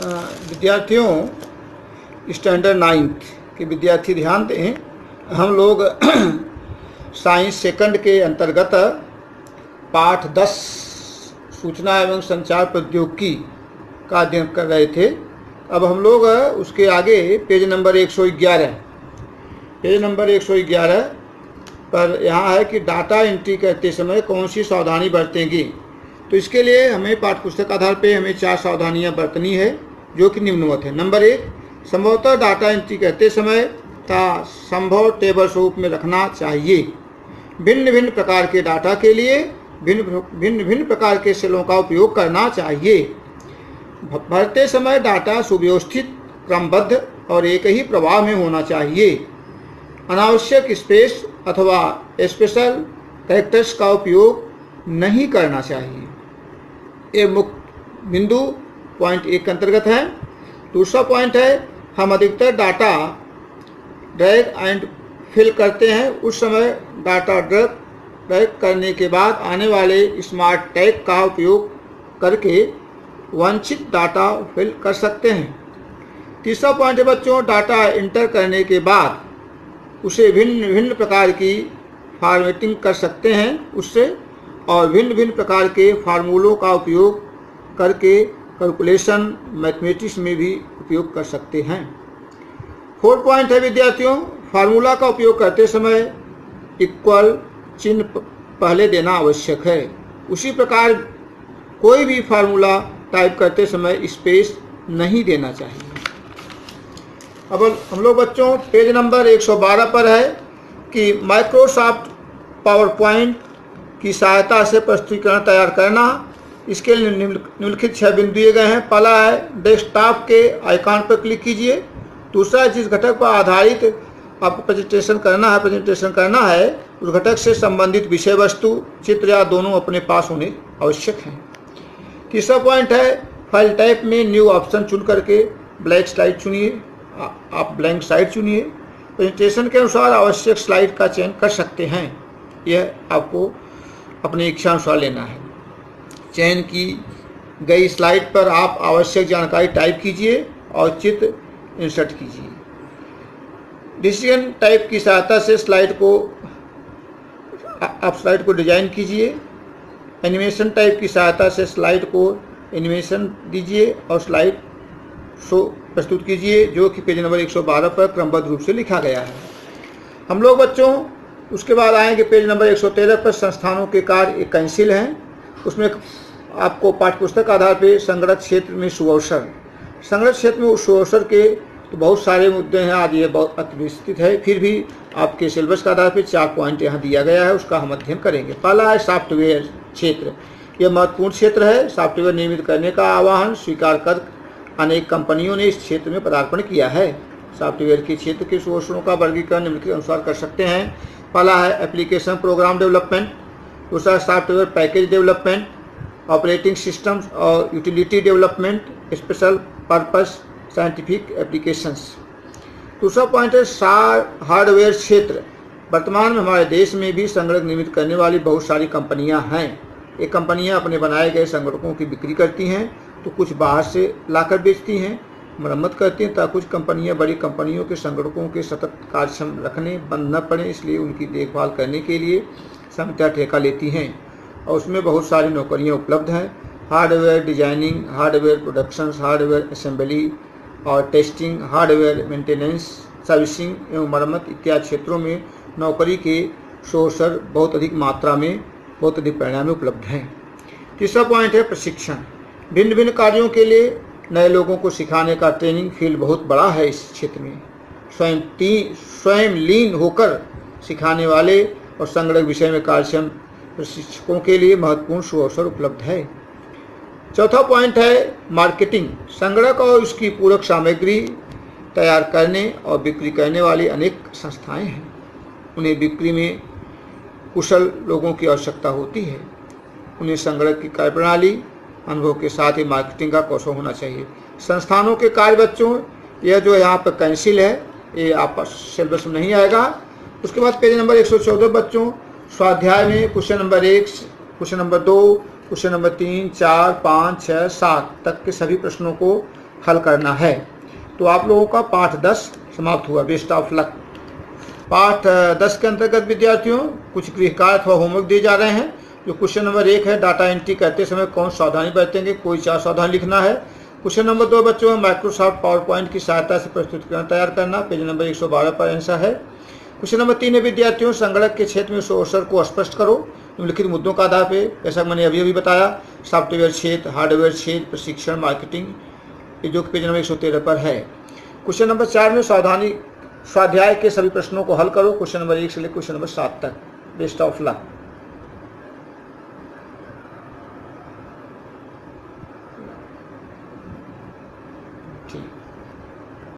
विद्यार्थियों, standard 9th के विद्यार्थी ध्यान दें। हम लोग साइंस सेकंड के अंतर्गत पाठ 10 सूचना एवं संचार प्रौद्योगिकी का अध्ययन कर रहे थे। अब हम लोग उसके आगे पेज नंबर 111 पर यहाँ है कि डाटा एंट्री करते समय कौन सी सावधानी बरतेंगी। तो इसके लिए हमें पाठ्यपुस्तक आधार पे हमें 4 सावधानियां बरतनी है, जो कि निम्नवत है। नंबर 1, संभवतः डाटा एंट्री करते समय का संभव टेबल स्वरूप में रखना चाहिए। भिन्न भिन्न प्रकार के डाटा के लिए भिन्न प्रकार के सेलों का उपयोग करना चाहिए। भरते समय डाटा सुव्यवस्थित, क्रमबद्ध और एक ही प्रवाह में होना चाहिए। अनावश्यक स्पेस अथवा स्पेशल कैरेक्टर्स का उपयोग नहीं करना चाहिए। ये मुख्य बिंदु पॉइंट 1 के अंतर्गत है। दूसरा पॉइंट है, हम अधिकतर डाटा ड्रैग एंड फिल करते हैं। उस समय डाटा ड्रैग करने के बाद आने वाले स्मार्ट टैग का उपयोग करके वांछित डाटा फिल कर सकते हैं। तीसरा पॉइंट है बच्चों, डाटा इंटर करने के बाद उसे भिन्न भिन्न प्रकार की फॉर्मेटिंग कर सकते हैं उससे, और भिन्न भिन्न प्रकार के फार्मूलों का उपयोग करके कैलकुलेशन मैथमेटिक्स में भी उपयोग कर सकते हैं। 4 पॉइंट है विद्यार्थियों, फार्मूला का उपयोग करते समय इक्वल चिन्ह पहले देना आवश्यक है। उसी प्रकार कोई भी फार्मूला टाइप करते समय स्पेस नहीं देना चाहिए। अब हम लोग बच्चों पेज नंबर 112 पर है कि माइक्रोसॉफ्ट पावर पॉइंट की सहायता से प्रस्तुतिकरण तैयार करना। इसके लिए निम्नलिखित 6 बिंदु दिए गए हैं। पहला है, डेस्कटॉप के आइकॉन पर क्लिक कीजिए। दूसरा, जिस घटक पर आधारित आपको प्रेजेंटेशन करना है उस घटक से संबंधित विषय वस्तु, चित्र या दोनों अपने पास होने आवश्यक हैं। तीसरा पॉइंट है, फाइल टाइप में न्यू ऑप्शन चुन करके ब्लैंक स्लाइड चुनिए। आप ब्लैंक स्लाइड चुनिए। प्रेजेंटेशन के अनुसार आवश्यक स्लाइड का चयन कर सकते हैं। यह आपको अपनी इच्छा अनुसार लेना है। चयन की गई स्लाइड पर आप आवश्यक जानकारी टाइप कीजिए और चित्र इंसर्ट कीजिए। डिसीजन टाइप की सहायता से स्लाइड को डिजाइन कीजिए। एनिमेशन टाइप की सहायता से स्लाइड को एनिमेशन दीजिए और स्लाइड शो प्रस्तुत कीजिए, जो कि पेज नंबर 112 पर क्रमबद्ध रूप से लिखा गया है। हम लोग बच्चों उसके बाद आएंगे पेज नंबर 113 पर, संस्थानों के कार्य एक कैंसिल हैं। उसमें आपको पाठ्यपुस्तक आधार पर संगणक क्षेत्र में सुअवसर, संगणक क्षेत्र में सुअवसर के तो बहुत सारे मुद्दे हैं। आज ये बहुत अतिविस्तृत है, फिर भी आपके सिलेबस के आधार पर 4 पॉइंट यहाँ दिया गया है, उसका हम अध्ययन करेंगे। पहला है सॉफ्टवेयर क्षेत्र। यह महत्वपूर्ण क्षेत्र है। सॉफ्टवेयर निर्मित करने का आह्वान स्वीकार कर अनेक कंपनियों ने इस क्षेत्र में पदार्पण किया है। सॉफ्टवेयर के क्षेत्र के सुअवसरों का वर्गीकरण निम्नलिखित अनुसार कर सकते हैं। पहला है एप्लीकेशन प्रोग्राम डेवलपमेंट। दूसरा software package development, operating systems और utility development, special purpose scientific applications. दूसरा पॉइंट है हार्डवेयर क्षेत्र। वर्तमान में हमारे देश में भी संगणक निर्मित करने वाली बहुत सारी कंपनियां हैं। ये कंपनियां अपने बनाए गए संगणकों की बिक्री करती हैं, तो कुछ बाहर से लाकर बेचती हैं, मरम्मत करती हैं, ताकि कुछ कंपनियां बड़ी कंपनियों के संगणकों के सतत कार्यक्षम रखने बंद न पड़े, इसलिए उनकी देखभाल करने के लिए संस्था ठेका लेती हैं और उसमें बहुत सारी नौकरियां उपलब्ध हैं। Hardware designing, hardware production, hardware assembly और टेस्टिंग, हार्डवेयर मेंटेनेंस, सर्विसिंग एवं मरम्मत इत्यादि क्षेत्रों में नौकरी के अवसर बहुत अधिक मात्रा में, बहुत अधिक परिणाम में उपलब्ध हैं। तीसरा पॉइंट है प्रशिक्षण। भिन्न भिन्न कार्यों के लिए नए लोगों को सिखाने का ट्रेनिंग फील्ड बहुत बड़ा है। इस क्षेत्र में स्वयं लीन होकर सिखाने वाले और संगणक विषय में कार्यक्षम प्रशिक्षकों के लिए महत्वपूर्ण सुअवसर उपलब्ध है। चौथा पॉइंट है मार्केटिंग। संगणक और उसकी पूरक सामग्री तैयार करने और बिक्री करने वाली अनेक संस्थाएं हैं। उन्हें बिक्री में कुशल लोगों की आवश्यकता होती है। उन्हें संगणक की कार्यप्रणाली अनुभव के साथ ही मार्केटिंग का कौशल होना चाहिए। संस्थानों के कार्य बच्चों, यह जो यहाँ पर कैंसिल है, ये आप सिलेबस में नहीं आएगा। उसके बाद पेज नंबर 114 बच्चों, स्वाध्याय में question number 1, question number 2, question number 3, 4, 5, 6, 7 तक के सभी प्रश्नों को हल करना है। तो आप लोगों का पाठ 10 समाप्त हुआ। Best of luck. पाठ 10 के अंतर्गत विद्यार्थियों कुछ गृहकार्य अथवा होमवर्क दिए जा रहे हैं। जो क्वेश्चन नंबर 1 है, डाटा एंट्री करते समय कौन सावधानी बरतेंगे, कोई 4 सावधानी लिखना है। क्वेश्चन नंबर 2 बच्चों, माइक्रोसॉफ्ट पावर पॉइंट की सहायता से प्रस्तुतिकरण तैयार करना, पेज नंबर 112 पर आंसर है। क्वेश्चन नंबर 3 है विद्यार्थियों, संगणक के क्षेत्र में अवसर को स्पष्ट करो निम्नलिखित मुद्दों का आधार पे। जैसा मैंने अभी बताया, सॉफ्टवेयर क्षेत्र, हार्डवेयर क्षेत्र, प्रशिक्षण, मार्केटिंग, ये जो पेज नंबर 113 पर है। क्वेश्चन नंबर 4 में स्वाध्याय के सभी प्रश्नों को हल करो, क्वेश्चन नंबर 1 से लेकर क्वेश्चन नंबर 7 तक। Best of luck.